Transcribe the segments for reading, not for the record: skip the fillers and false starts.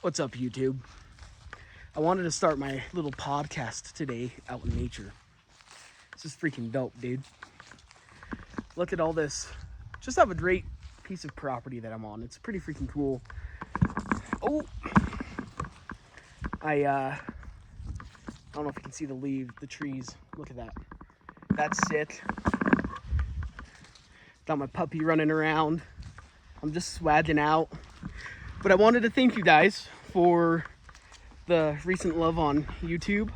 What's up, YouTube? I wanted to start my little podcast today out in nature. This is freaking dope, dude. Look at all this. Just have a great piece of property that I'm on. It's pretty freaking cool. Oh! I don't know if you can see the trees. Look at that. That's sick. Got my puppy running around. I'm just swagging out. But I wanted to thank you guys for the recent love on YouTube.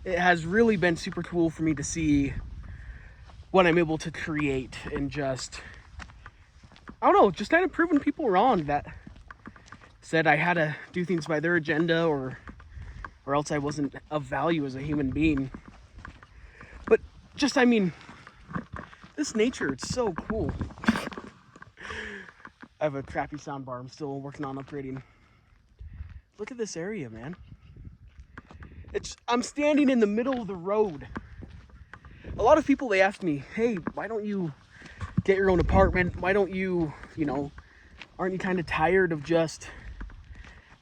It has really been super cool for me to see what I'm able to create and just, I don't know, just kind of proving people wrong that said I had to do things by their agenda or else I wasn't of value as a human being. But just, I mean, this nature, it's so cool. I have a crappy soundbar I'm still working on upgrading. Look at this area, man. I'm standing in the middle of the road. A lot of people, they ask me, hey, why don't you get your own apartment? Why don't you, aren't you kind of tired of just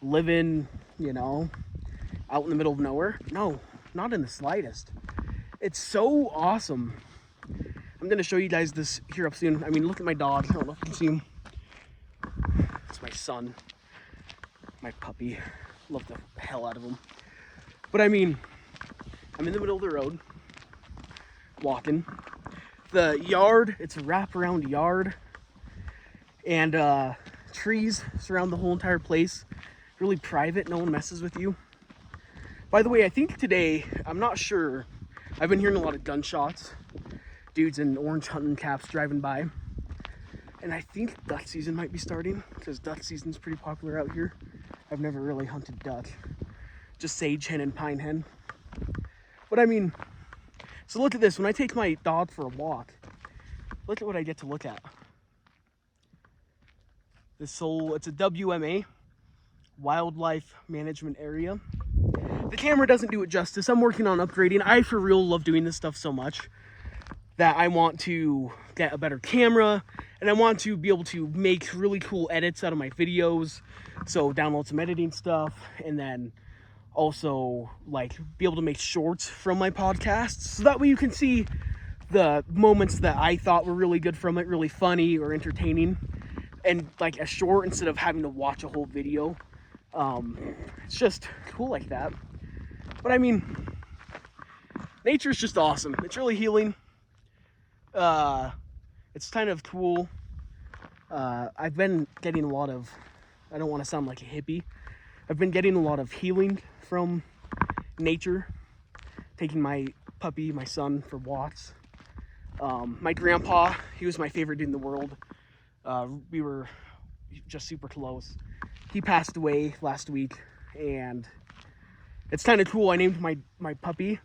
living, out in the middle of nowhere? No, not in the slightest. It's so awesome. I'm going to show you guys this here up soon. I mean, look at my dog. I don't know if you can see him. It's my son, my puppy. Love the hell out of him. But I mean, I'm in the middle of the road, walking. The yard, it's a wraparound yard, and trees surround the whole entire place. Really private, no one messes with you. By the way, I think today, I'm not sure, I've been hearing a lot of gunshots, dudes in orange hunting caps driving by. And I think duck season might be starting, because duck season's pretty popular out here. I've never really hunted duck, just sage hen and pine hen. But I mean, so look at this. When I take my dog for a walk, look at what I get to look at. It's a WMA, Wildlife Management Area. The camera doesn't do it justice. I'm working on upgrading. I for real love doing this stuff so much that I want to get a better camera, and I want to be able to make really cool edits out of my videos. So download some editing stuff, and then also be able to make shorts from my podcasts. So that way you can see the moments that I thought were really good from it, really funny or entertaining, and a short instead of having to watch a whole video. It's just cool like that. But I mean, nature's just awesome. It's really healing. It's kind of cool. I've been getting a lot of, I don't want to sound like a hippie, I've been getting a lot of healing from nature, taking my puppy, my son, for walks. My grandpa, he was my favorite dude in the world. We were just super close. He passed away last week, and it's kind of cool. I named my puppy,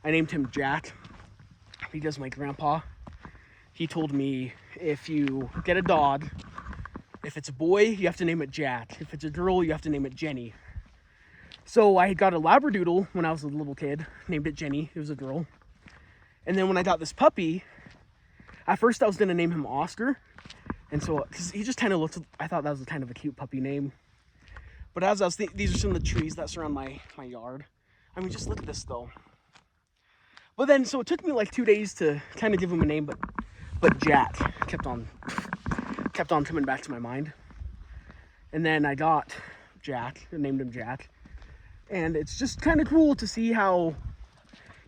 I named him Jack, because my grandpa, he told me, if you get a dog, if it's a boy, you have to name it Jack. If it's a girl, you have to name it Jenny. So I got a Labradoodle when I was a little kid, named it Jenny. It was a girl. And then when I got this puppy, at first I was going to name him Oscar. And so, because he just kind of looked, I thought that was kind of a cute puppy name. But as I was these are some of the trees that surround my yard. I mean, just look at this though. But then, so it took me 2 days to kind of give him a name, but Jack kept on coming back to my mind. And then I got Jack, and named him Jack. And it's just kind of cool to see how,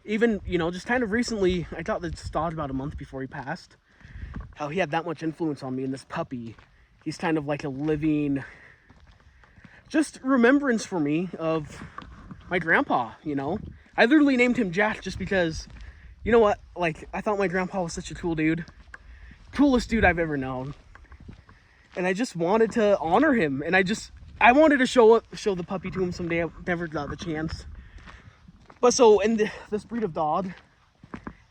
even, just kind of recently, I got this dog about a month before he passed, how he had that much influence on me. And this puppy, he's kind of like a living, just remembrance for me of my grandpa, I literally named him Jack just because, you know what, I thought my grandpa was such a cool dude. Coolest dude I've ever known. And I just wanted to honor him. And I wanted to show the puppy to him someday. I never got the chance. But so, in this breed of dog,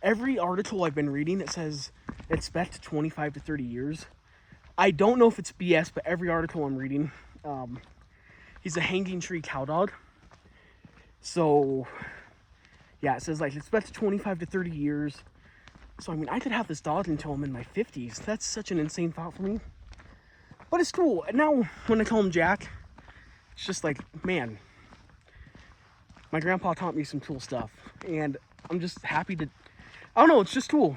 every article I've been reading, it says expect 25 to 30 years. I don't know if it's BS, but every article I'm reading, he's a hanging tree cow dog. So, yeah, it says expect 25 to 30 years. So, I mean, I could have this dog until I'm in my 50s. That's such an insane thought for me. But it's cool. And now, when I call him Jack, it's just like, man, my grandpa taught me some cool stuff, and I'm just happy to, I don't know, it's just cool.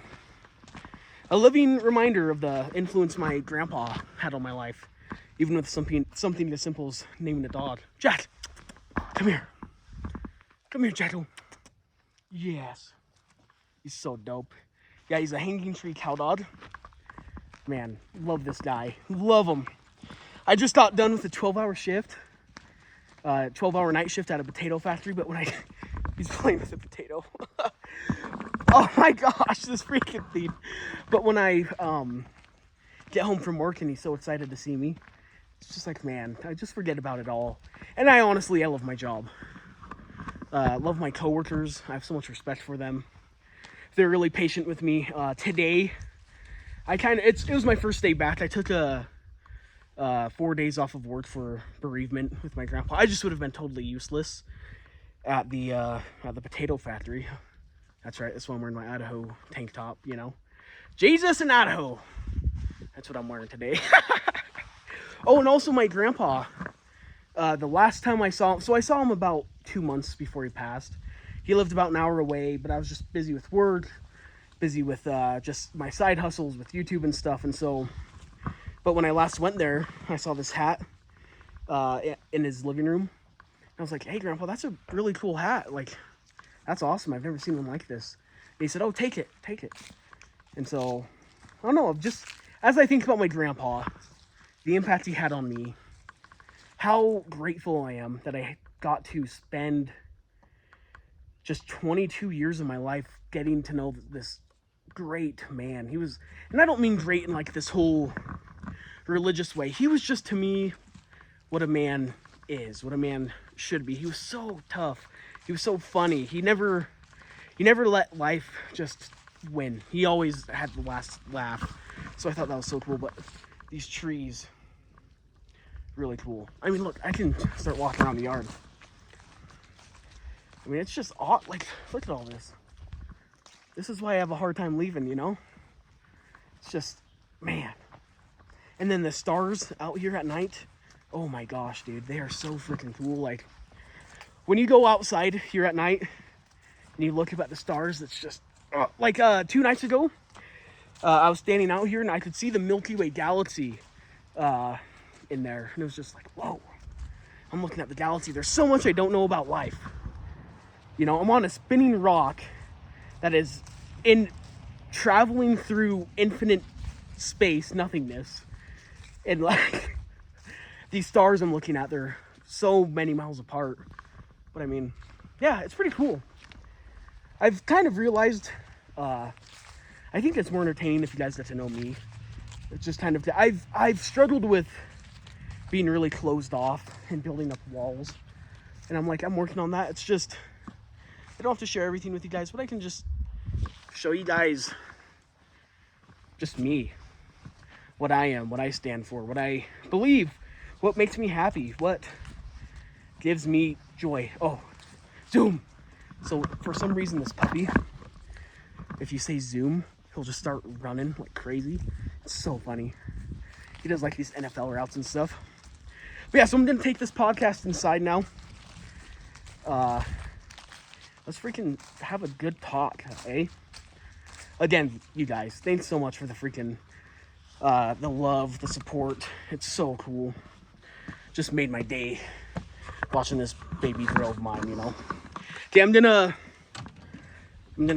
A living reminder of the influence my grandpa had on my life, even with something as simple as naming a dog. Jack, come here. Come here, Jacko. Yes. He's so dope. Yeah, he's a hanging tree cow dog. Man, love this guy. Love him. I just got done with a 12-hour shift. 12-hour night shift at a potato factory, but when he's playing with a potato. Oh my gosh, this freaking thing. But when I get home from work and he's so excited to see me, it's just like, man, I just forget about it all. And I love my job. Love my coworkers. I have so much respect for them. They're really patient with me. Today, it was my first day back. I took 4 days off of work for bereavement with my grandpa. I just would have been totally useless at the potato factory. That's right. That's why I'm wearing my Idaho tank top. You know, Jesus in Idaho. That's what I'm wearing today. Oh, and also my grandpa. The last time I saw him, so I saw him about 2 months before he passed. He lived about an hour away, but I was just busy with work, busy with just my side hustles with YouTube and stuff. And so, but when I last went there, I saw this hat in his living room. I was like, hey, Grandpa, that's a really cool hat. Like, that's awesome. I've never seen one like this. And he said, oh, take it. And so, I don't know, just as I think about my grandpa, the impact he had on me, how grateful I am that I got to spend just 22 years of my life getting to know this great man. He was, and I don't mean great in like this whole religious way. He was just, to me, what a man is, what a man should be. He was so tough. He was so funny. He never let life just win. He always had the last laugh. So I thought that was so cool. But these trees, really cool. I mean, look, I can start walking around the yard. I mean, it's just odd. Like, look at all this. This is why I have a hard time leaving, you know? It's just, man. And then the stars out here at night. Oh my gosh, dude. They are so freaking cool. Like, when you go outside here at night and you look up at the stars, it's just, like 2 nights ago, I was standing out here and I could see the Milky Way galaxy in there. And it was just like, whoa. I'm looking at the galaxy. There's so much I don't know about life. You know, I'm on a spinning rock that is traveling through infinite space, nothingness. And like, these stars I'm looking at, they're so many miles apart. But I mean, yeah, it's pretty cool. I've kind of realized, I think it's more entertaining if you guys get to know me. It's just kind of, I've struggled with being really closed off and building up walls. And I'm like, I'm working on that. It's just, I don't have to share everything with you guys, but I can just show you guys just me, what I am, what I stand for, what I believe, what makes me happy, what gives me joy. Oh, zoom. So for some reason, this puppy, if you say zoom, he'll just start running like crazy. It's so funny. He does like these NFL routes and stuff. But yeah, so I'm gonna take this podcast inside now. Let's freaking have a good talk, eh? Again, you guys, thanks so much for the freaking, the love, the support. It's so cool. Just made my day watching this baby girl of mine, you know? Okay, I'm gonna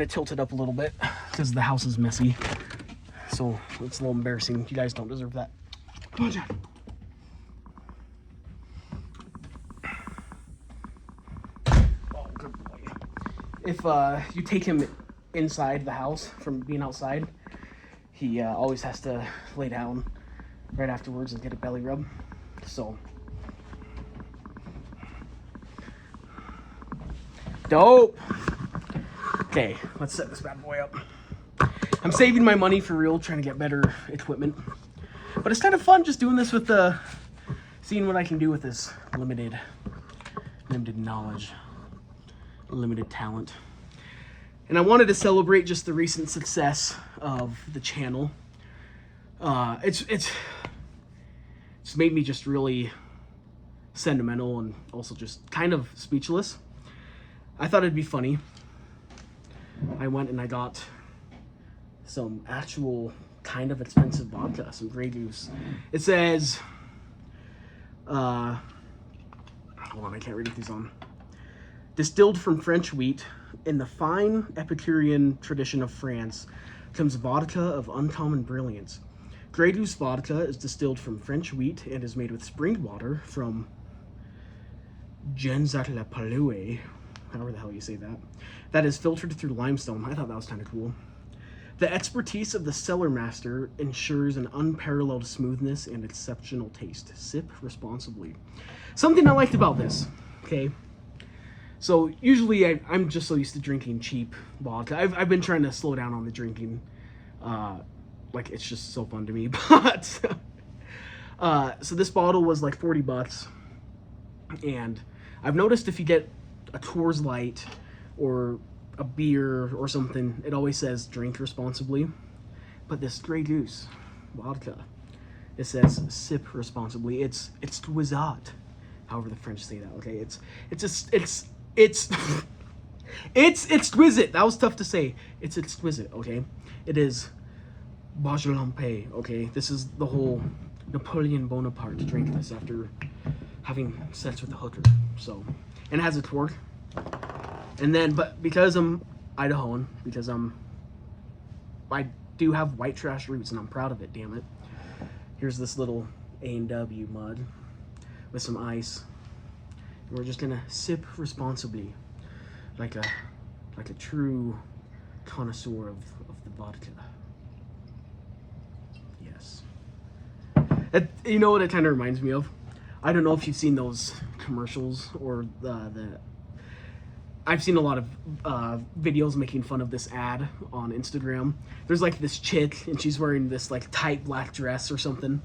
tilt it up a little bit because the house is messy. So it's a little embarrassing. You guys don't deserve that. Come on, Jack. Oh, good boy. If you take him inside the house from being outside, he always has to lay down right afterwards and get a belly rub. So dope. Okay, let's set this bad boy up. I'm saving my money for real, trying to get better equipment. But it's kind of fun just doing this with seeing what I can do with this limited knowledge, limited talent. And I wanted to celebrate just the recent success of the channel. It's made me just really sentimental and also just kind of speechless. I thought it'd be funny. I went and I got some actual kind of expensive vodka, some Grey Goose. It says, hold on, I can't read it these on. Distilled from French wheat, in the fine Epicurean tradition of France, comes vodka of uncommon brilliance. Grey Goose vodka is distilled from French wheat and is made with spring water from Gens-at-la-Palue, however the hell you say that. That is filtered through limestone. I thought that was kind of cool. The expertise of the cellar master ensures an unparalleled smoothness and exceptional taste. Sip responsibly. Something I liked about this, okay? So usually I'm just so used to drinking cheap vodka. I've been trying to slow down on the drinking. Like, it's just so fun to me. But so this bottle was like $40, and I've noticed if you get a Coors Light or a beer or something, it always says drink responsibly. But this Grey Goose vodka, it says sip responsibly. It's exquisite, however the French say that. Okay, it's it's exquisite. That was tough to say. It's exquisite. Okay, it is Bajalampe. Okay, this is the whole Napoleon Bonaparte drank this after having sex with a hooker. So, and it has a torque. And then, but because I'm Idahoan, because I do have white trash roots, and I'm proud of it. Damn it! Here's this little A&W mug with some ice. And we're just gonna sip responsibly, like a true connoisseur of the vodka. Yes. You know what it kind of reminds me of? I don't know if you've seen those commercials or I've seen a lot of videos making fun of this ad on Instagram. There's like this chick, and she's wearing this like tight black dress or something,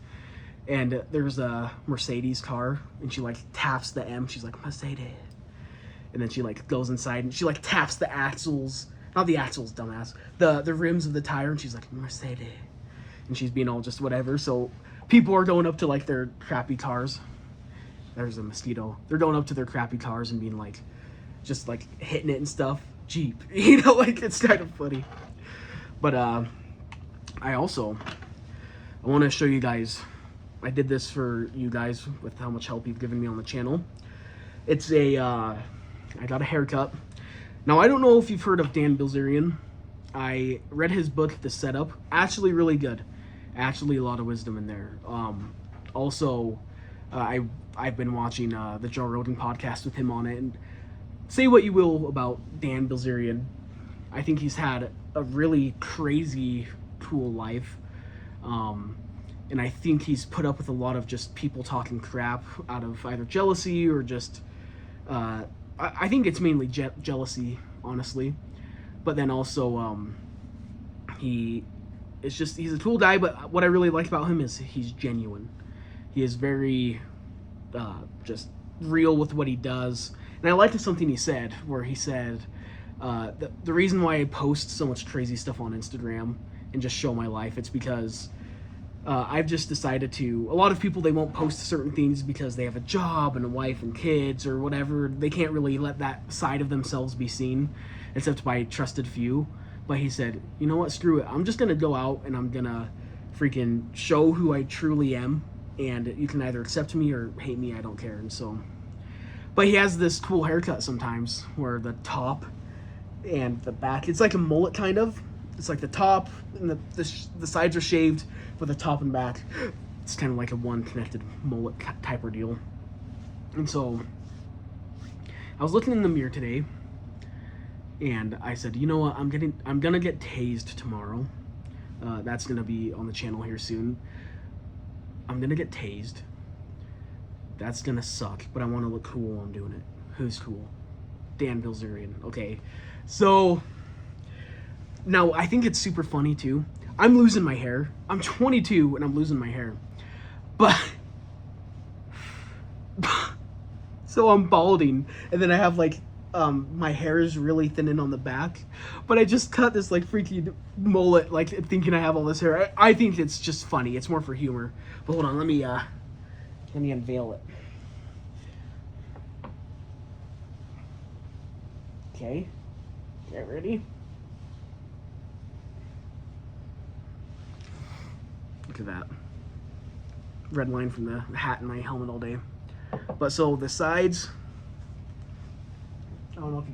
and there's a Mercedes car, and she like taps the M. She's like, Mercedes, and then she like goes inside and she like taps the axles, not the axles, dumbass, the rims of the tire, and she's like, Mercedes, and she's being all just whatever. So people are going up to like their crappy cars. There's a mosquito. They're going up to their crappy cars and being like, just like hitting it and stuff. Jeep, you know, like it's kind of funny. But I want to show you guys. I did this for you guys with how much help you've given me on the channel. It's I got a haircut. Now, I don't know if you've heard of Dan Bilzerian. I read his book, The Setup. Actually really good. Actually a lot of wisdom in there. Also, I've been watching the Joe Rogan podcast with him on it, and say what you will about Dan Bilzerian, I think he's had a really crazy, cool life. And I think he's put up with a lot of just people talking crap out of either jealousy or just, I think it's mainly jealousy, honestly. But then also, he's a cool guy, but what I really like about him is he's genuine. He is very, just real with what he does. And I liked something he said, where he said, the reason why I post so much crazy stuff on Instagram and just show my life, it's because I've just decided to, a lot of people, they won't post certain things because they have a job and a wife and kids or whatever. They can't really let that side of themselves be seen, except by a trusted few. But he said, you know what, screw it. I'm just going to go out and I'm going to freaking show who I truly am. And you can either accept me or hate me, I don't care. And so, but he has this cool haircut sometimes where the top and the back, it's like a mullet kind of. It's like the top and the sides are shaved, but the top and back, it's kind of like a one connected mullet type of deal. And so I was looking in the mirror today, and I said, you know what, I'm gonna get tased tomorrow. That's gonna be on the channel here soon. I'm gonna get tased. That's gonna suck, but I want to look cool while I'm doing it. Who's cool? Dan Bilzerian. Okay, so now I think it's super funny too. I'm losing my hair. I'm 22 and I'm losing my hair, but so I'm balding, and then I have like my hair is really thinning on the back, but I just cut this like freaky mullet, like thinking I have all this hair. I think it's just funny. It's more for humor. But hold on, let me unveil it. Okay, get ready. Look at that. Red line from the hat and my helmet all day. But so the sides, I don't know if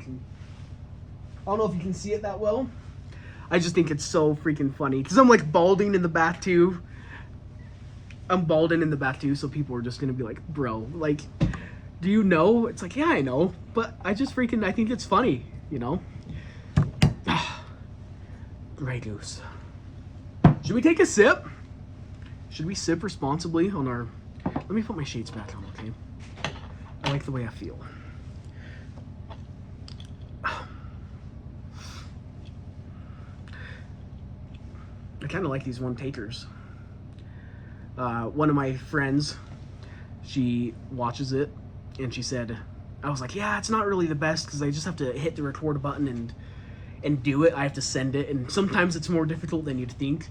you can see it that well. I just think it's so freaking funny because I'm like balding in the back too. So people are just gonna be like, bro, like, do you know? It's like, yeah, I know, but I think it's funny, you know? Grey Goose. Should we take a sip? Should we sip responsibly on our... Let me put my shades back on, okay? I like the way I feel. I kind of like these one takers. One of my friends, she watches it, and she said, I was like, yeah, it's not really the best because I just have to hit the record button and do it. I have to send it, and sometimes it's more difficult than you'd think.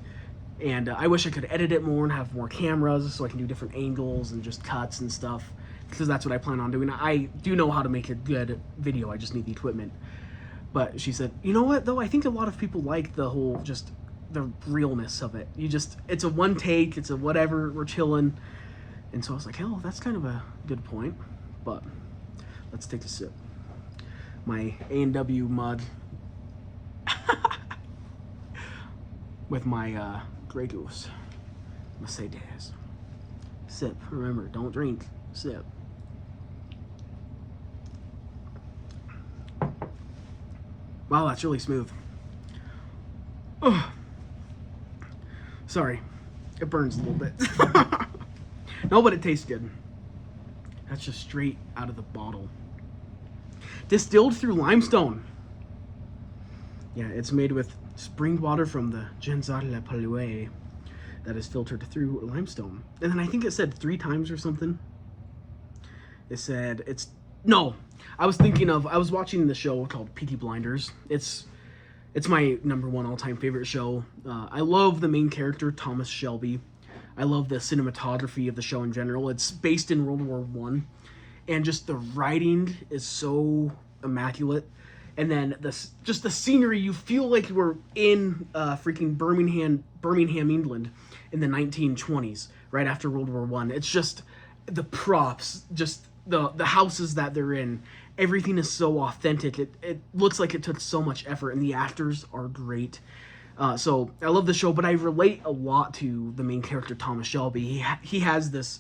And I wish I could edit it more and have more cameras so I can do different angles and just cuts and stuff, because that's what I plan on doing. I do know how to make a good video, I just need the equipment. But she said, you know what, though? I think a lot of people like the whole, just the realness of it. It's a one take, it's a whatever, we're chilling. And so I was like, hell, that's kind of a good point. But let's take a sip. My A&W mud with my Grey Goose Mercedes. Sip. Remember, don't drink. Sip. Wow, that's really smooth. Oh. Sorry, it burns a little bit. No, but it tastes good. That's just straight out of the bottle. Distilled through limestone. Yeah, it's made with spring water from the Genzar-le-Palue that is filtered through limestone. And then I think it said 3 times or something. It said no, I was watching the show called Peaky Blinders. It's my #1 all-time favorite show. I love the main character, Thomas Shelby. I love the cinematography of the show in general. It's based in World War I, and just the writing is so immaculate. And then just the scenery, you feel like you were in freaking Birmingham, England in the 1920s, right after World War I. It's just the props, just the houses that they're in. Everything is so authentic. It looks like it took so much effort, and the actors are great. So I love the show, but I relate a lot to the main character, Thomas Shelby. He has this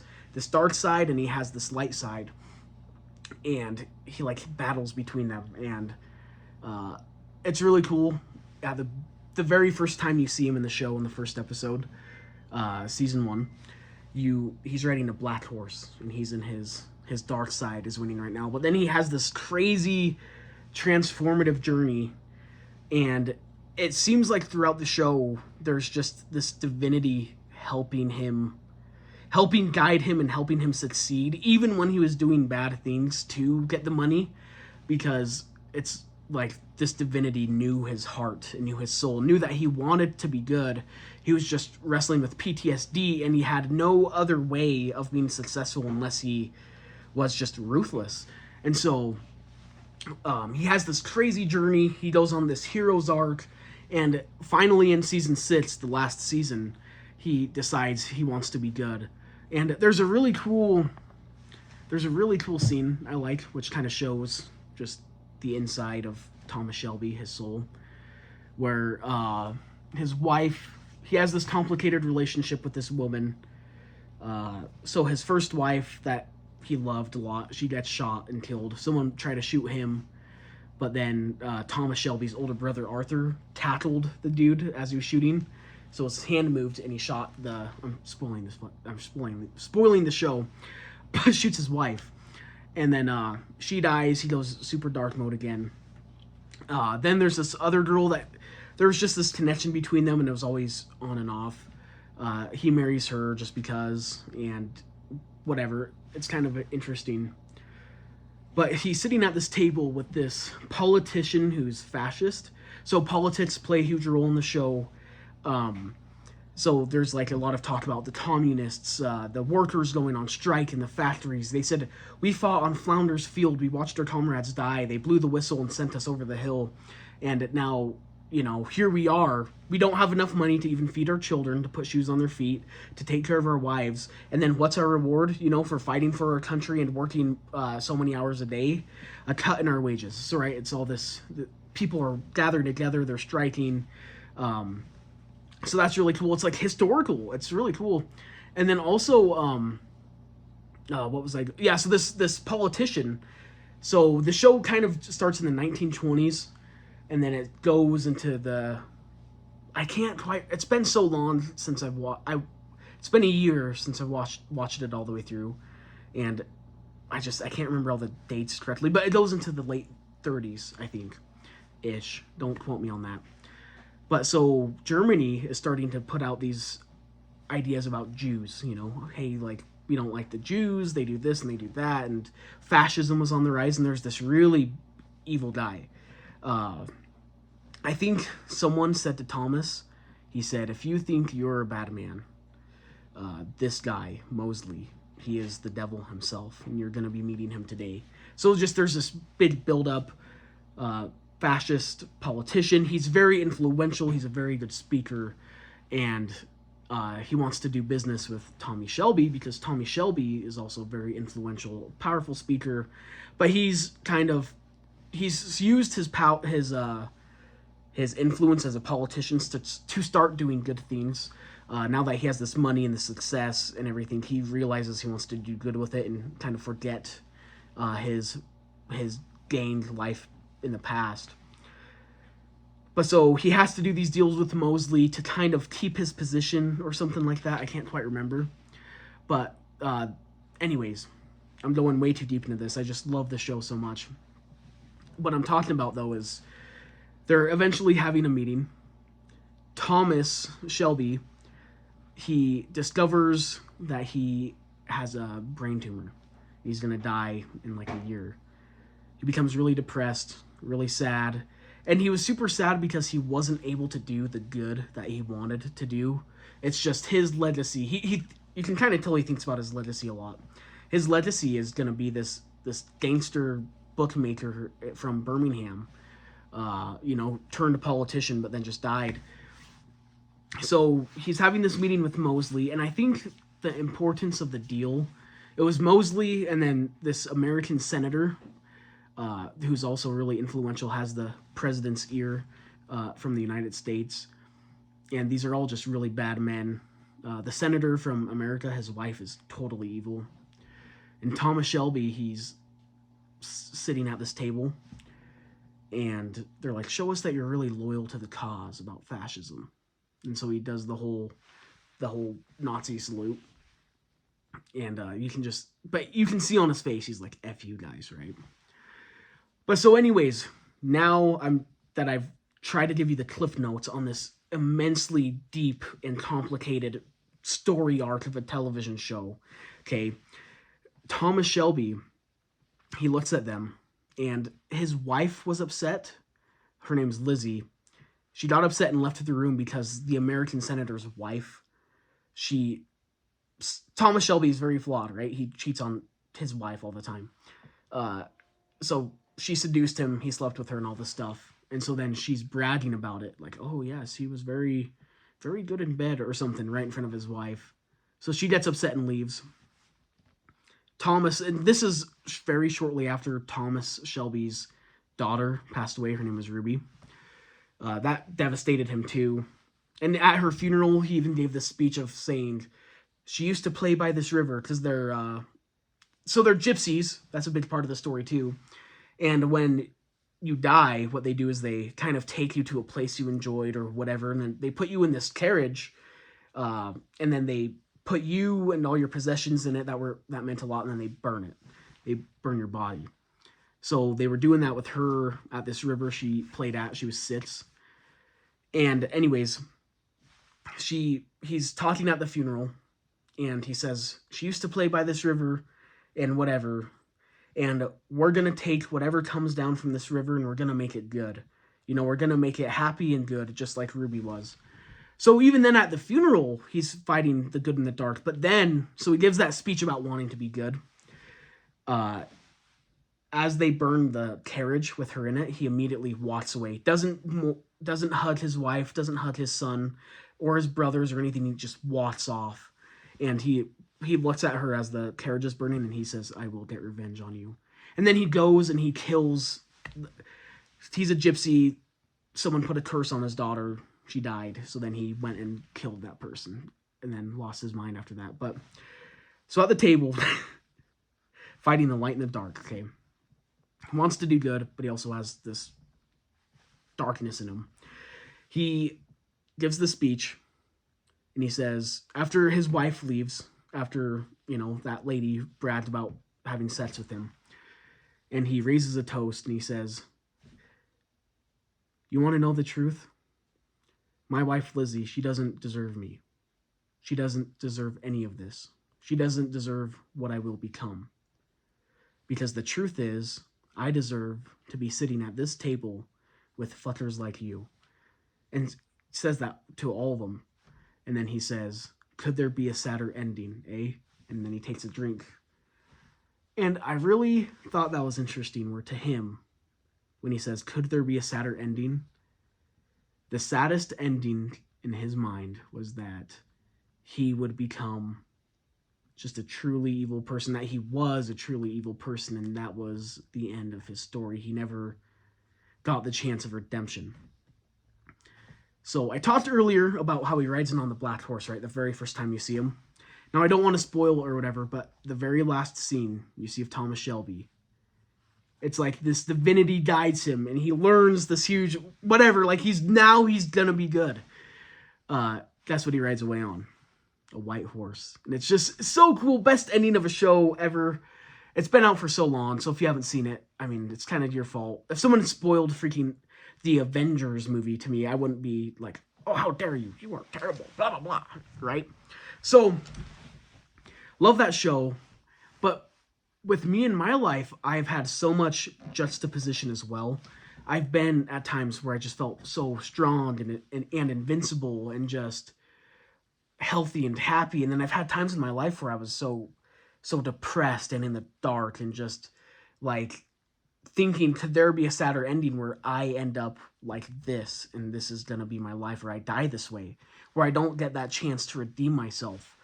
dark side, and he has this light side, and he like battles between them, and it's really cool. Yeah, the very first time you see him in the show, in the first episode, season 1, he's riding a black horse, and he's in his dark side is winning right now. But then he has this crazy transformative journey, and it seems like throughout the show there's just this divinity helping guide him and helping him succeed, even when he was doing bad things to get the money, because it's like this divinity knew his heart and knew his soul, knew that he wanted to be good. He was just wrestling with PTSD, and he had no other way of being successful unless he was just ruthless. And so he has this crazy journey. He goes on this hero's arc, and finally in season 6, the last season, he decides he wants to be good. And there's a really cool scene I like, which kind of shows just the inside of Thomas Shelby, his soul, where his wife, he has this complicated relationship with this woman. So his first wife that he loved a lot, she gets shot and killed. Someone tried to shoot him, but then Thomas Shelby's older brother Arthur tackled the dude as he was shooting, so his hand moved and he shot the... I'm spoiling the show, but shoots his wife, and then she dies. He goes super dark mode again. Then there's this other girl that there was just this connection between them, and it was always on and off. He marries her just because, and whatever. It's kind of interesting. But he's sitting at this table with this politician who's fascist. So politics play a huge role in the show. So there's like a lot of talk about the communists, the workers going on strike in the factories. They said, "We fought on Flounders Field. We watched our comrades die. They blew the whistle and sent us over the hill. And now, here we are. We don't have enough money to even feed our children, to put shoes on their feet, to take care of our wives. And then what's our reward, for fighting for our country and working so many hours a day? A cut in our wages." So, right, it's all this. People are gathered together. They're striking. So that's really cool. It's like historical. It's really cool. And then also, what was I? Yeah, so this politician. So the show kind of starts in the 1920s, and then it goes into the. I can't quite. It's been so long since I've watched. It's been a year since I've watched it all the way through, and I can't remember all the dates correctly. But it goes into the late 30s, I think, ish. Don't quote me on that. But so Germany is starting to put out these ideas about Jews, hey, like, we don't like the Jews, they do this and they do that, and fascism was on the rise, and there's this really evil guy. I think someone said to Thomas, he said, "If you think you're a bad man, this guy, Mosley, he is the devil himself, and you're going to be meeting him today." So just there's this big build-up, fascist politician. He's very influential. He's a very good speaker, and he wants to do business with Tommy Shelby because Tommy Shelby is also a very influential, powerful speaker. But he's used his influence as a politician to start doing good things. Now that he has this money and the success and everything, he realizes he wants to do good with it and kind of forget his gained life in the past. But so he has to do these deals with Mosley to kind of keep his position or something like that. I can't quite remember. But anyways, I'm going way too deep into this. I just love the show so much. What I'm talking about, though, is they're eventually having a meeting. Thomas Shelby, he discovers that he has a brain tumor. He's going to die in like a year. He becomes really depressed, really sad. And he was super sad because he wasn't able to do the good that he wanted to do. It's just his legacy. He you can kind of tell he thinks about his legacy a lot. His legacy is going to be this gangster bookmaker from Birmingham, turned a politician, but then just died. So he's having this meeting with Mosley, and I think the importance of the deal, it was Mosley and then this American senator, who's also really influential, has the president's ear from the United States. And these are all just really bad men. The senator from America, his wife is totally evil. And Thomas Shelby, he's sitting at this table. And they're like, "Show us that you're really loyal to the cause about fascism." And so he does the whole Nazi salute. And you can see on his face, he's like, "F you guys," right? But so anyways, now I've tried to give you the cliff notes on this immensely deep and complicated story arc of a television show. Okay. Thomas Shelby, he looks at them, and his wife was upset. Her name's Lizzie. She got upset and left the room because the American senator's wife, Thomas Shelby is very flawed, right? He cheats on his wife all the time. So she seduced him, he slept with her and all this stuff. And so then she's bragging about it, like, "Oh yes, he was very, very good in bed," or something, right in front of his wife. So she gets upset and leaves. Thomas, and this is very shortly after Thomas Shelby's daughter passed away. Her name was Ruby. That devastated him too. And at her funeral, he even gave this speech of saying, "She used to play by this river," because they're gypsies. That's a big part of the story too. And when you die, what they do is they kind of take you to a place you enjoyed or whatever, and then they put you in this carriage, and then they put you and all your possessions in it that meant a lot, and then they burn it. They burn your body. So they were doing that with her at this river she played at. She was 6. And anyways, he's talking at the funeral, and he says, "She used to play by this river and whatever, and we're going to take whatever comes down from this river and we're going to make it good. We're going to make it happy and good, just like Ruby was." So even then at the funeral, he's fighting the good and the dark. But then, so he gives that speech about wanting to be good. As they burn the carriage with her in it, he immediately walks away. Doesn't hug his wife, doesn't hug his son or his brothers or anything. He just walks off, and he looks at her as the carriage is burning, and he says, "I will get revenge on you." And then he goes and he kills. He's a gypsy. Someone put a curse on his daughter. She died. So then he went and killed that person, and then lost his mind after that. But so at the table, fighting the light and the dark. Okay. He wants to do good, but he also has this darkness in him. He gives the speech, and he says, after his wife leaves, after, that lady bragged about having sex with him, and he raises a toast, and he says, "You want to know the truth? My wife, Lizzie, she doesn't deserve me. She doesn't deserve any of this. She doesn't deserve what I will become. Because the truth is, I deserve to be sitting at this table with fuckers like you." And says that to all of them. And then he says, "Could there be a sadder ending, eh?" And then he takes a drink. And I really thought that was interesting, where to him, when he says, "Could there be a sadder ending?" The saddest ending in his mind was that he would become just a truly evil person, that he was a truly evil person, and that was the end of his story. He never got the chance of redemption. So I talked earlier about how he rides in on the black horse, right? The very first time you see him. Now, I don't want to spoil or whatever, but the very last scene you see of Thomas Shelby, it's like this divinity guides him, and he learns this huge whatever, like he's gonna be good. That's what he rides away on. A white horse. And it's just so cool. Best ending of a show ever. It's been out for so long, so if you haven't seen it, I mean, it's kind of your fault. If someone spoiled freaking the Avengers movie to me, I wouldn't be like, "Oh, how dare you? You are terrible, blah, blah, blah," right? So, love that show. But with me in my life, I've had so much juxtaposition as well. I've been at times where I just felt so strong and invincible and just healthy and happy, and then I've had times in my life where I was so depressed and in the dark, and just like thinking, could there be a sadder ending where I end up like this, and this is gonna be my life, or I die this way, where I don't get that chance to redeem myself.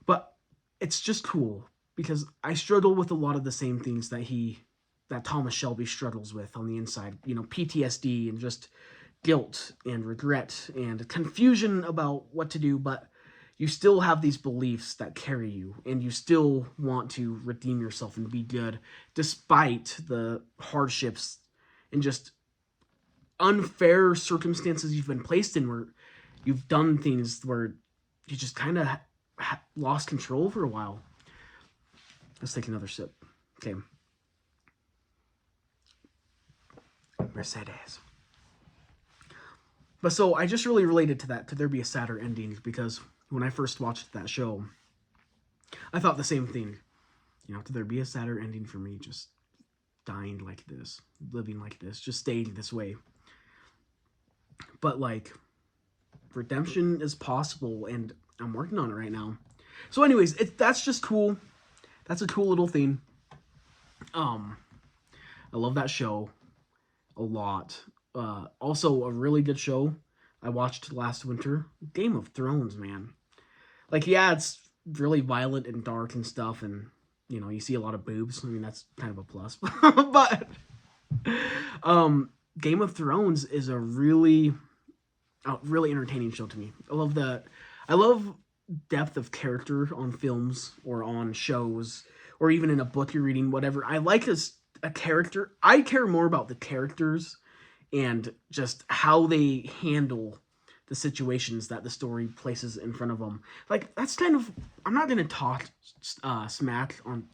But it's just cool because I struggle with a lot of the same things that Thomas Shelby struggles with on the inside, PTSD and just guilt and regret and confusion about what to do, but you still have these beliefs that carry you, and you still want to redeem yourself and be good despite the hardships and just unfair circumstances you've been placed in, where you've done things where you just kind of lost control for a while. Let's take another sip. Okay. Mercedes. But so I just really related to that. Could there be a sadder ending? Because when I first watched that show, I thought the same thing. Could there be a sadder ending for me just dying like this, living like this, just staying this way? But like, redemption is possible, and I'm working on it right now. So anyways, that's just cool. That's a cool little thing. I love that show a lot. Also, a really good show I watched last winter, Game of Thrones, man. Like, yeah, it's really violent and dark and stuff, and, you see a lot of boobs. I mean, that's kind of a plus. But, Game of Thrones is a really entertaining show to me. I love depth of character on films or on shows, or even in a book you're reading, whatever. I like a character. I care more about the characters and just how they handle the situations that the story places in front of them. Like, that's kind of, I'm not going to talk smack on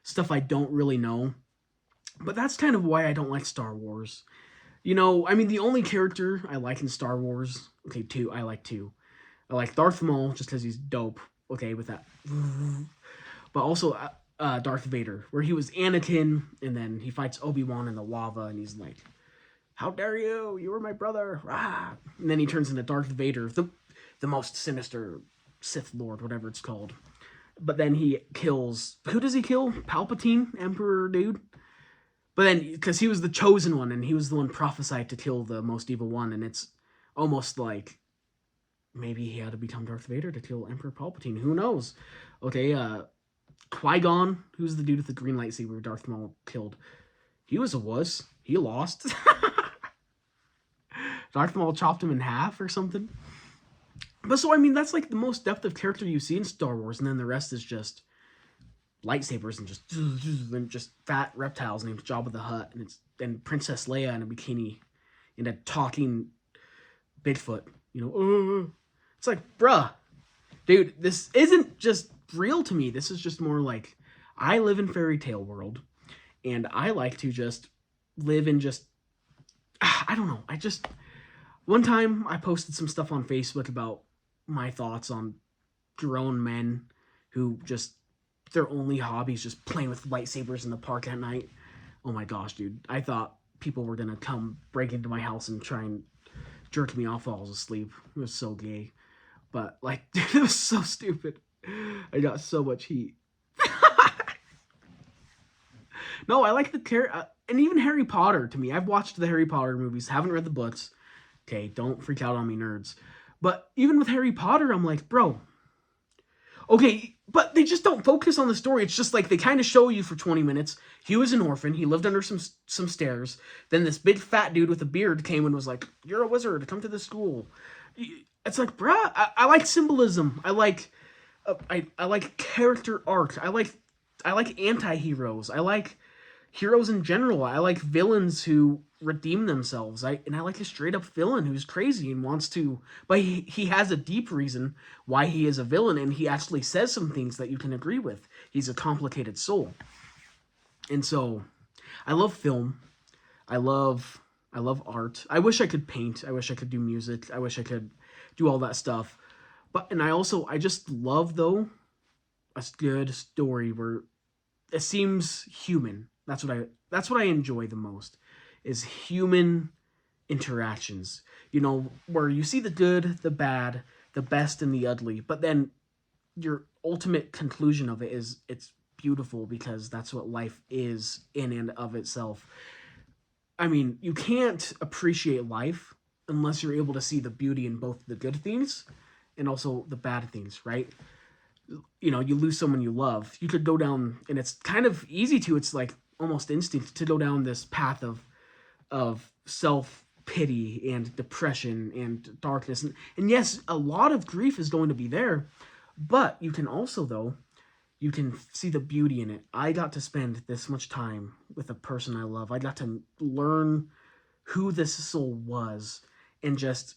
stuff I don't really know, but that's kind of why I don't like Star Wars. I mean, the only character I like in Star Wars, okay, I like two. I like Darth Maul, just because he's dope, okay, with that. But also Darth Vader, where he was Anakin, and then he fights Obi-Wan in the lava, and he's like how dare you? You were my brother. Rah. And then he turns into Darth Vader, the most sinister Sith Lord, whatever it's called. But then he kills, who does he kill? Palpatine, Emperor dude. But then, because he was the chosen one, and he was the one prophesied to kill the most evil one, and it's almost like maybe he had to become Darth Vader to kill Emperor Palpatine. Who knows? Okay, Qui-Gon, who's the dude with the green lightsaber Darth Maul killed. He was a wuss. He lost. Darth Maul chopped him in half or something. But so, I mean, that's like the most depth of character you see in Star Wars, and then the rest is just lightsabers and just fat reptiles named Jabba the Hutt, and Princess Leia in a bikini and a talking Bigfoot. It's like, bruh, dude, this isn't just real to me. This is just more like, I live in fairy tale world, and I like to just live in just, I don't know. One time I posted some stuff on Facebook about my thoughts on grown men who just, their only hobby is just playing with lightsabers in the park at night. Oh my gosh, dude. I thought people were going to come break into my house and try and jerk me off while I was asleep. It was so gay. But, like, dude, it was so stupid. I got so much heat. No, I like and even Harry Potter, to me. I've watched the Harry Potter movies, haven't read the books. Okay, don't freak out on me, nerds. But even with Harry Potter, I'm like, bro, okay, but they just don't focus on the story. It's just like they kind of show you for 20 minutes. He was an orphan. He lived under some stairs. Then this big fat dude with a beard came and was like, you're a wizard. Come to the school. It's like, bruh, I like symbolism. I like character arc. I like anti-heroes. I like heroes in general. I like villains who redeem themselves. I like a straight up villain who's crazy and wants to, but he has a deep reason why he is a villain, and he actually says some things that you can agree with. He's a complicated soul. And so I love film. I love art. I wish I could paint. I wish I could do music. I wish I could do all that stuff. And I just love, though, a good story where it seems human. That's what I enjoy the most, is human interactions. Where you see the good, the bad, the best, and the ugly, but then your ultimate conclusion of it is it's beautiful, because that's what life is in and of itself. I mean, you can't appreciate life unless you're able to see the beauty in both the good things and also the bad things, right? You lose someone you love. You could go down, and it's kind of easy to, it's like almost instinct to go down this path of self-pity and depression and darkness. And yes, a lot of grief is going to be there, but you can also, though, you can see the beauty in it. I got to spend this much time with a person I love. I got to learn who this soul was and just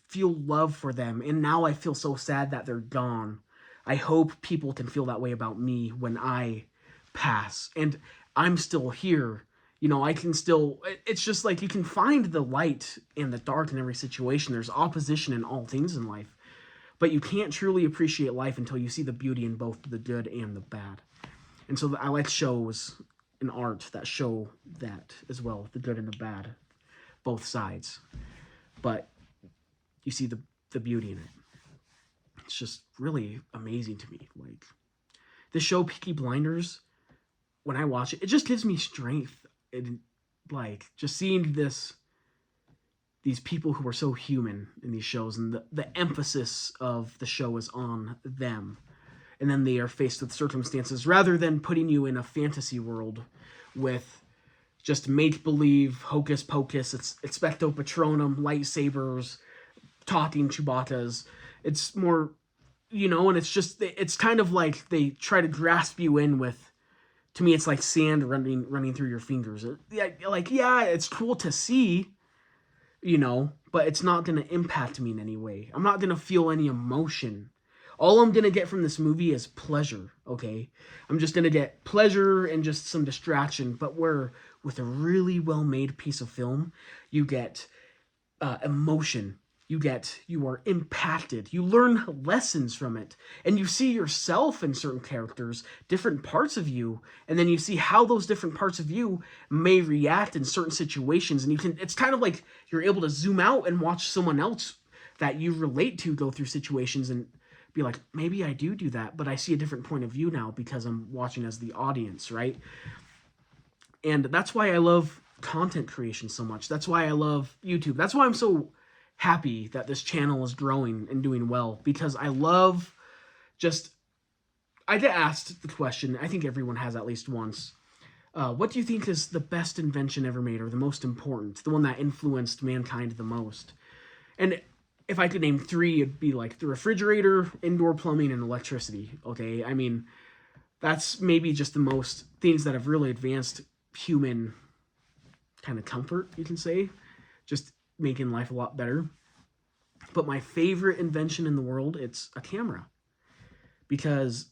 feel love for them. And now I feel so sad that they're gone. I hope people can feel that way about me when I pass. And I'm still here. I can still, it's just like you can find the light and the dark in every situation. There's opposition in all things in life. But you can't truly appreciate life until you see the beauty in both the good and the bad. And so I like shows and art that show that as well, the good and the bad, both sides. But you see the beauty in it. It's just really amazing to me. Like, the show Peaky Blinders, when I watch it, it just gives me strength. And like, just seeing these people who are so human in these shows, and the emphasis of the show is on them, and then they are faced with circumstances rather than putting you in a fantasy world with just make-believe, hocus pocus, it's expecto patronum, lightsabers, talking Chewbacca's. It's more, and it's kind of like they try to grasp you in with, to me, it's like sand running through your fingers. Yeah, it's cool to see, but it's not going to impact me in any way. I'm not going to feel any emotion. All I'm going to get from this movie is pleasure, okay? I'm just going to get pleasure and just some distraction, but with a really well-made piece of film, you get emotion. you are impacted, you learn lessons from it, and you see yourself in certain characters, different parts of you, and then you see how those different parts of you may react in certain situations, and it's kind of like you're able to zoom out and watch someone else that you relate to go through situations and be like, maybe I do that, but I see a different point of view now because I'm watching as the audience, right? And that's why I love content creation so much. That's why I love YouTube. That's why I'm so happy that this channel is growing and doing well, because I love just, I get asked the question, I think everyone has at least once, what do you think is the best invention ever made, or the most important, the one that influenced mankind the most? And if I could name three, it'd be like the refrigerator, indoor plumbing, and electricity. Okay, I mean, that's maybe just the most things that have really advanced human kind of comfort, you can say, just making life a lot better. But my favorite invention in the world, it's a camera. Because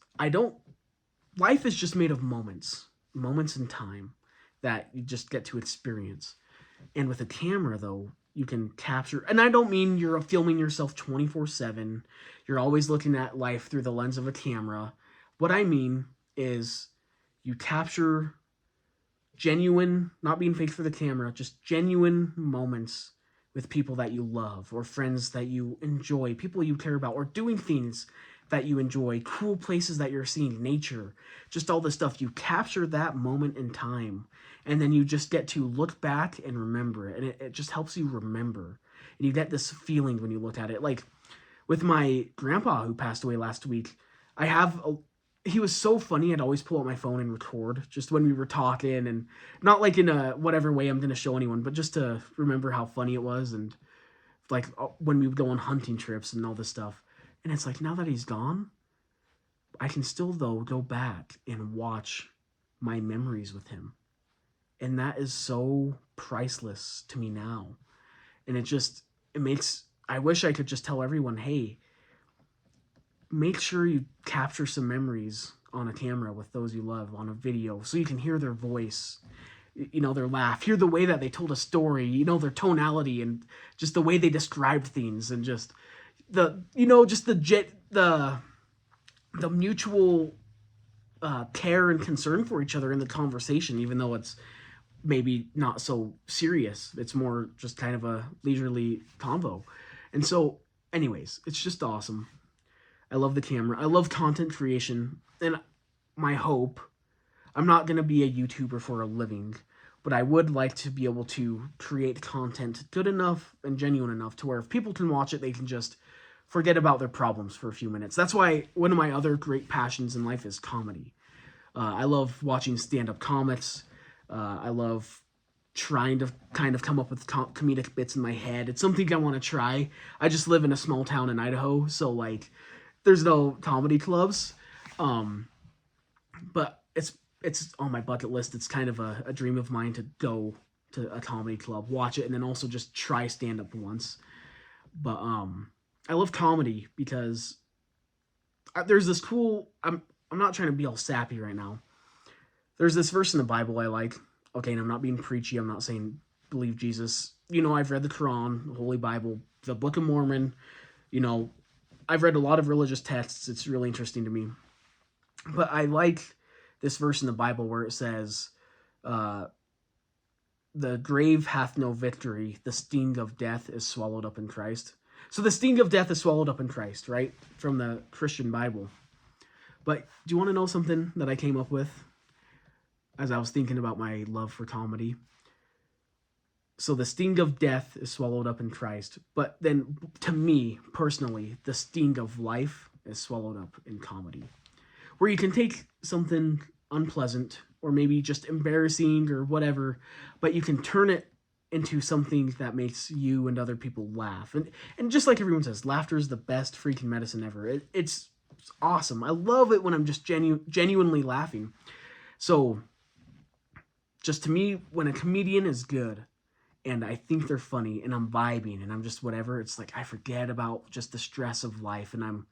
life is just made of moments in time that you just get to experience. And with a camera, though, you can capture, and I don't mean you're filming yourself 24/7, you're always looking at life through the lens of a camera. What I mean is you capture genuine, not being fake for the camera, just genuine moments with people that you love, or friends that you enjoy, people you care about, or doing things that you enjoy, cool places that you're seeing, nature, just all this stuff. You capture that moment in time, and then you just get to look back and remember it, and it just helps you remember. And you get this feeling when you look at it. Like with my grandpa who passed away last week, he was so funny. I'd always pull out my phone and record just when we were talking, and not like in a whatever way I'm going to show anyone, but just to remember how funny it was, and like when we would go on hunting trips and all this stuff. And it's like, now that he's gone, I can still, though, go back and watch my memories with him. And that is so priceless to me now. And I wish I could just tell everyone, hey, make sure you capture some memories on a camera with those you love, on a video, so you can hear their voice, their laugh, hear the way that they told a story, their tonality, and just the way they described things, and just the mutual care and concern for each other in the conversation, even though it's maybe not so serious. It's more just kind of a leisurely convo. And so, anyways, it's just awesome. I love the camera. I love content creation. And my hope, I'm not going to be a YouTuber for a living, but I would like to be able to create content good enough and genuine enough to where if people can watch it, they can just forget about their problems for a few minutes. That's why one of my other great passions in life is comedy. I love watching stand-up comics. I love trying to kind of come up with comedic bits in my head. It's something I want to try. I just live in a small town in Idaho, so like there's no comedy clubs. But it's on my bucket list. It's kind of a dream of mine to go to a comedy club, watch it, and then also just try stand-up once. But I love comedy because there's this cool, I'm not trying to be all sappy right now. There's this verse in the Bible I like. Okay, and I'm not being preachy. I'm not saying believe Jesus. I've read the Quran, the Holy Bible, the Book of Mormon. I've read a lot of religious texts. It's really interesting to me. But I like this verse in the Bible where it says, the grave hath no victory. The sting of death is swallowed up in Christ. So the sting of death is swallowed up in Christ, right? From the Christian Bible. But do you want to know something that I came up with as I was thinking about my love for comedy? So the sting of death is swallowed up in Christ. But then, to me, personally, the sting of life is swallowed up in comedy. Where you can take something unpleasant, or maybe just embarrassing or whatever, but you can turn it into something that makes you and other people laugh. And just like everyone says, laughter is the best freaking medicine ever. It's awesome. I love it when I'm just genuinely laughing. So, just to me, when a comedian is good, and I think they're funny, and I'm vibing, and I'm just whatever, it's like I forget about just the stress of life, and I'm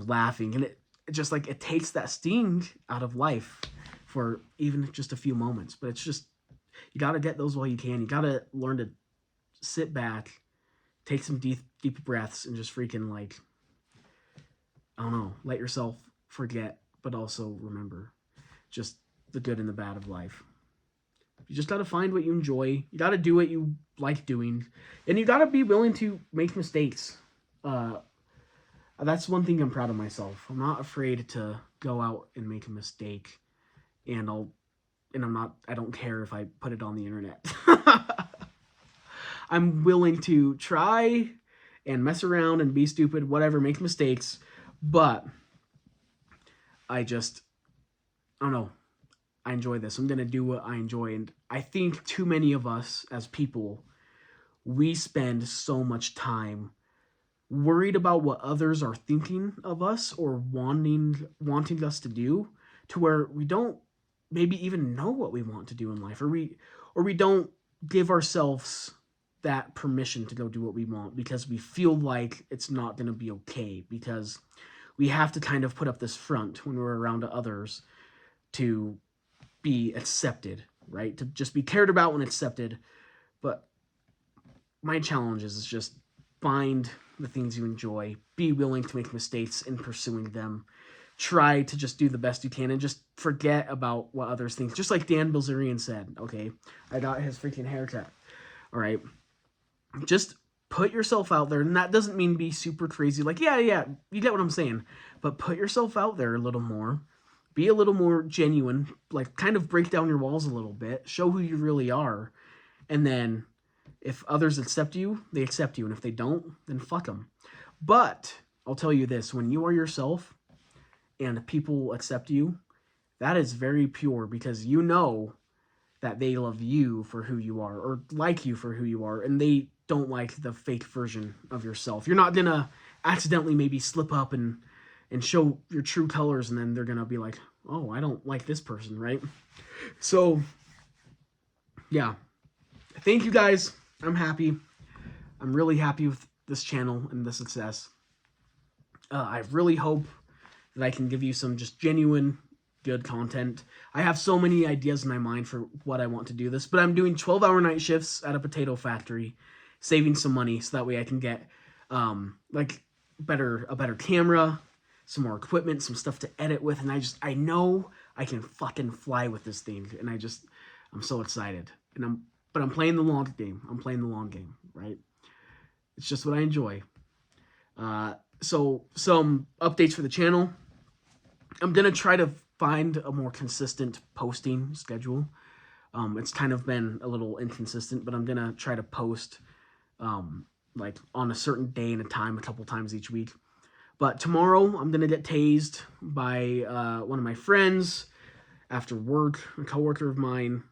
laughing, and it just like it takes that sting out of life for even just a few moments. But it's just, you got to get those while you can. You got to learn to sit back take some deep breaths and just freaking, like, I don't know, let yourself forget, but also remember just the good and the bad of life. You just got to find what you enjoy. You got to do what you like doing. And you got to be willing to make mistakes. That's one thing I'm proud of myself. I'm not afraid to go out and make a mistake. And I don't care if I put it on the internet. I'm willing to try and mess around and be stupid, whatever, make mistakes. But I don't know. I enjoy this. I'm going to do what I enjoy. And I think too many of us as people, we spend so much time worried about what others are thinking of us or wanting us to do, to where we don't maybe even know what we want to do in life, or we don't give ourselves that permission to go do what we want because we feel like it's not going to be okay, because we have to kind of put up this front when we're around others to be accepted, right? To just be cared about when accepted. But my challenge is just find the things you enjoy, be willing to make mistakes in pursuing them, try to just do the best you can, and just forget about what others think. Just like Dan Bilzerian said, okay, I got his freaking haircut. All right, just put yourself out there, and that doesn't mean be super crazy. Like, yeah, you get what I'm saying, but put yourself out there a little more. Be a little more genuine, like kind of break down your walls a little bit, show who you really are, and then if others accept you, they accept you, and if they don't, then fuck them. But I'll tell you this, when you are yourself and people accept you, that is very pure, because you know that they love you for who you are, or like you for who you are, and they don't like the fake version of yourself. You're not gonna accidentally maybe slip up and show your true colors, and then they're gonna be like, oh, I don't like this person, right? So, yeah. Thank you guys. I'm happy. I'm really happy with this channel and the success. I really hope that I can give you some just genuine, good content. I have so many ideas in my mind for what I want to do this, but I'm doing 12-hour night shifts at a potato factory, saving some money so that way I can get like a better camera, some more equipment, some stuff to edit with, and I know I can fucking fly with this thing, and I'm so excited. But I'm playing the long game. I'm playing the long game, right? It's just what I enjoy. So some updates for the channel. I'm gonna try to find a more consistent posting schedule. It's kind of been a little inconsistent, but I'm gonna try to post like on a certain day and a time, a couple times each week. But tomorrow I'm gonna get tased by one of my friends after work, a coworker of mine.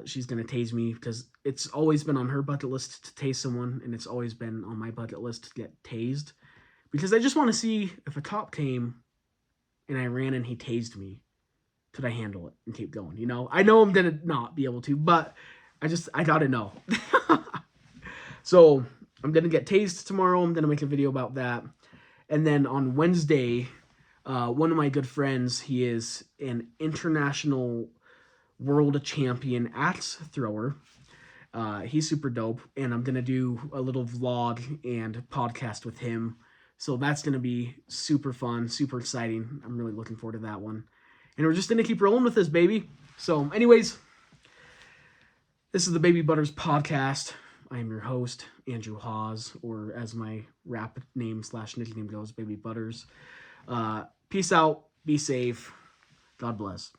She's gonna tase me because it's always been on her bucket list to tase someone, and it's always been on my bucket list to get tased, because I just want to see if a cop came and I ran and he tased me, could I handle it and keep going? You know, I know I'm gonna not be able to, but I gotta know. So I'm gonna get tased tomorrow. I'm gonna make a video about that, and then on Wednesday, one of my good friends, he is an international world champion axe thrower. He's super dope, and I'm gonna do a little vlog and podcast with him. So that's gonna be super fun, super exciting. I'm really looking forward to that one. And we're just gonna keep rolling with this, baby. So anyways, this is the Baby Buttars podcast. I am your host, Andrew Hawes, or as my rap name / nickname goes, Baby Buttars. Peace out, be safe, God bless.